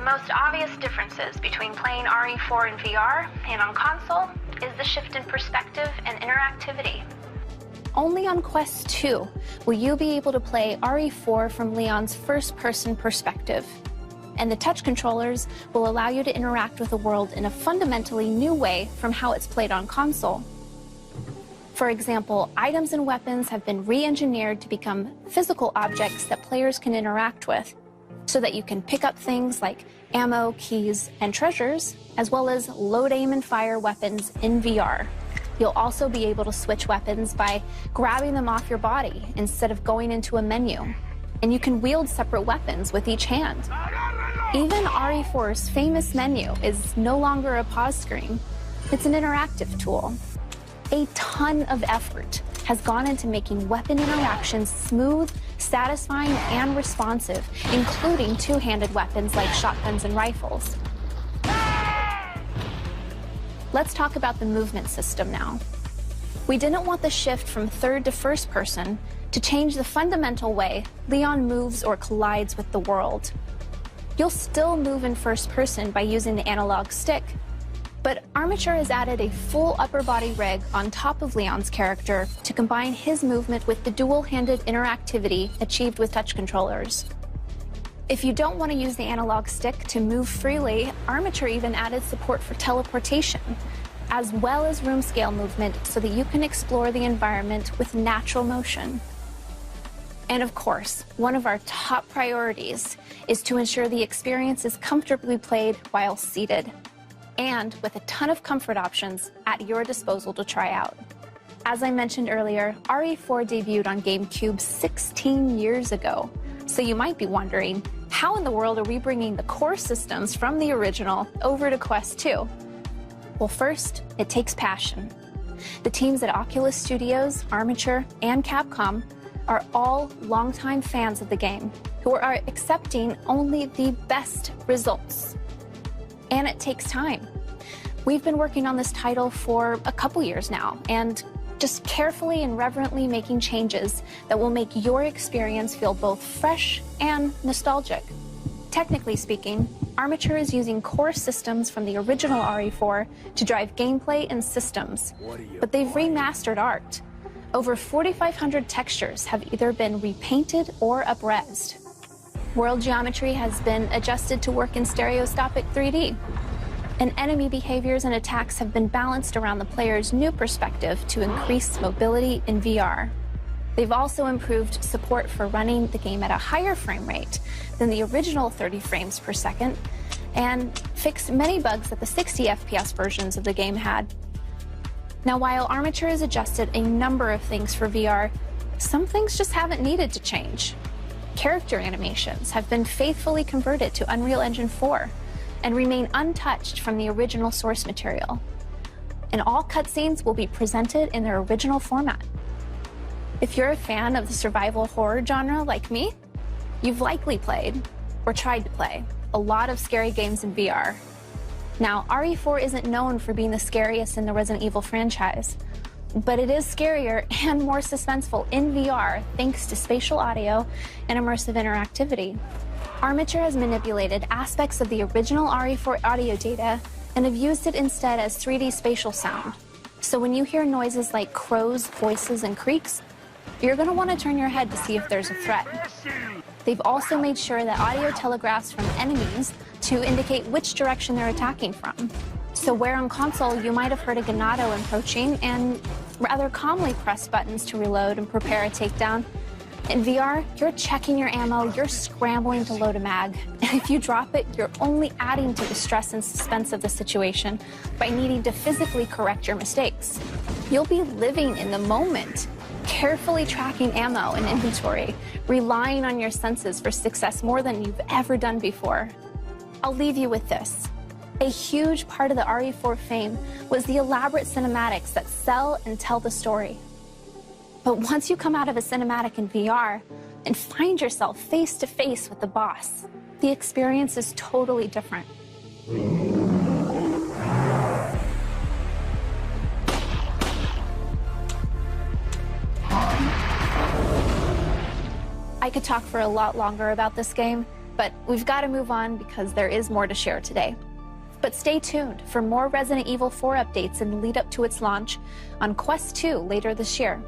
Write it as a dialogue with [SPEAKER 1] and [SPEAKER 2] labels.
[SPEAKER 1] most obvious differences between playing RE4 in VR and on console is the shift in perspective and interactivity. Only on Quest 2 will you be able to play RE4 from Leon's first-person perspective. And the touch controllers will allow you to interact with the world in a fundamentally new way from how it's played on console. For example, items and weapons have been re-engineered to become physical objects that players can interact with, so that you can pick up things like ammo, keys, and treasures, as well as load, aim, and fire weapons in VR. You'll also be able to switch weapons by grabbing them off your body instead of going into a menu. And you can wield separate weapons with each hand. Even RE4's famous menu is no longer a pause screen. It's an interactive tool. A ton of effort has gone into making weapon interactions smooth, satisfying, and responsive, including two-handed weapons like shotguns and rifles. Let's talk about the movement system now. We didn't want the shift from third to first person to change the fundamental way Leon moves or collides with the world. You'll still move in first person by using the analog stick, but Armature has added a full upper body rig on top of Leon's character to combine his movement with the dual-handed interactivity achieved with touch controllers. If you don't want to use the analog stick to move freely, Armature even added support for teleportation, as well as room scale movement so that you can explore the environment with natural motion. And of course, one of our top priorities is to ensure the experience is comfortably played while seated, and with a ton of comfort options at your disposal to try out. As I mentioned earlier, RE4 debuted on GameCube 16 years ago, so you might be wondering, how in the world are we bringing the core systems from the original over to Quest 2? Well, first, it takes passion. The teams at Oculus Studios, Armature, and Capcom are all longtime fans of the game who are accepting only the best results. And it takes time. We've been working on this title for a couple years now, and just carefully and reverently making changes that will make your experience feel both fresh and nostalgic. Technically speaking, Armature is using core systems from the original RE4 to drive gameplay and systems, but they've remastered art. Over 4,500 textures have either been repainted or up-resed. World geometry has been adjusted to work in stereoscopic 3D. And enemy behaviors and attacks have been balanced around the player's new perspective to increase mobility in VR. They've also improved support for running the game at a higher frame rate than the original 30 frames per second, and fixed many bugs that the 60 FPS versions of the game had. Now, while Armature has adjusted a number of things for VR, some things just haven't needed to change. Character animations have been faithfully converted to Unreal Engine 4, and remain untouched from the original source material. And all cutscenes will be presented in their original format. If you're a fan of the survival horror genre like me, you've likely played, or tried to play, a lot of scary games in VR. Now, RE4 isn't known for being the scariest in the Resident Evil franchise, but it is scarier and more suspenseful in VR thanks to spatial audio and immersive interactivity. Armature has manipulated aspects of the original RE4 audio data and have used it instead as 3D spatial sound. So when you hear noises like crows, voices, and creaks, you're going to want to turn your head to see if there's a threat. They've also made sure that audio telegraphs from enemies to indicate which direction they're attacking from. So where on console you might have heard a Ganado approaching and rather calmly press buttons to reload and prepare a takedown, in VR, you're checking your ammo, you're scrambling to load a mag, and if you drop it, you're only adding to the stress and suspense of the situation by needing to physically correct your mistakes. You'll be living in the moment, carefully tracking ammo and inventory, relying on your senses for success more than you've ever done before. I'll leave you with this. A huge part of the RE4 fame was the elaborate cinematics that sell and tell the story. But once you come out of a cinematic in VR and find yourself face to face with the boss, the experience is totally different. I could talk for a lot longer about this game, But we've got to move on because there is more to share today. But stay tuned for more Resident Evil 4 updates in the lead up to its launch on Quest 2 later this year.